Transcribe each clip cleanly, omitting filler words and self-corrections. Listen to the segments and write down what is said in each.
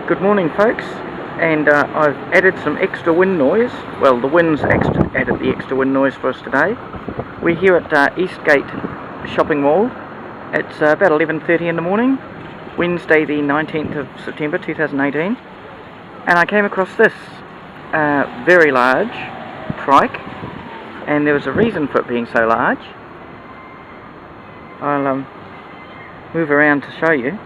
Good morning, folks, and I've added some extra wind noise. Well, the wind's added the extra wind noise for us today. We're here at Eastgate Shopping Mall. It's about 11:30 in the morning, Wednesday the 19th of September 2018, and I came across this very large trike, and there was a reason for it being so large. I'll move around to show you.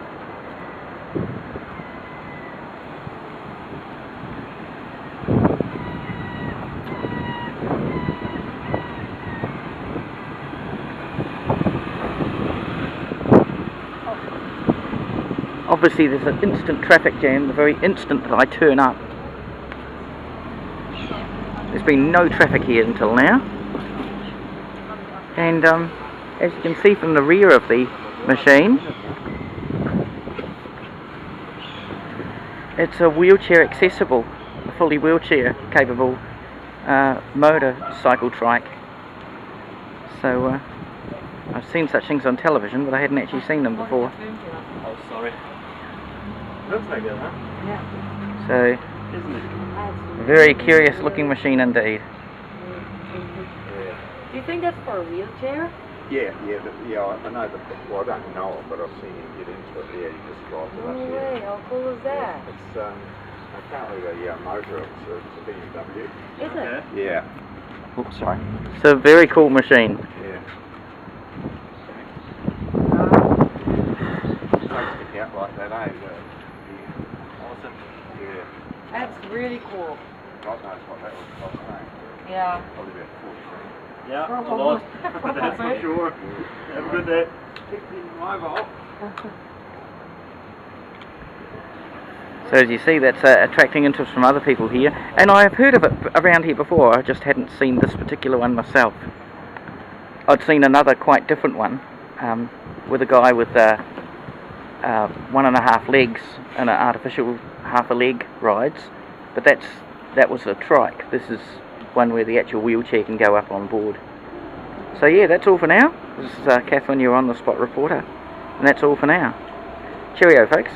Obviously there's an instant traffic jam the very instant that I turn up. There's been no traffic here until now, and as you can see from the rear of the machine, it's a wheelchair accessible, fully wheelchair capable motorcycle trike. So I've seen such things on television, but I hadn't actually seen them before. Oh, sorry. Looks like it, huh? Yeah. So, isn't it? Very curious looking machine indeed. Yeah. Do you think that's for a wheelchair? Yeah, I know well, I don't know it, but I've seen him get into it. Yeah, he just drives it up No there. way, how cool is that? Yeah, it's apparently a motor, it's a BMW. Is it? Yeah. Oops, sorry. It's a very cool machine. Yeah. Don't stick out like that, eh? Awesome. Yeah. That's really cool. God knows what that would cost, eh? Yeah. Probably about 40. Yeah, Probably. a lot. That's for sure. Have a good day. Mobile. So as you see, that's attracting interest from other people here, and I have heard of it around here before. I just hadn't seen this particular one myself. I'd seen another quite different one with a guy with 1.5 legs and an artificial half a leg rides, but that was a trike. This is one where the actual wheelchair can go up on board. So yeah, that's all for now. This is Catherine, your on the spot reporter, and that's all for now. Cheerio, folks.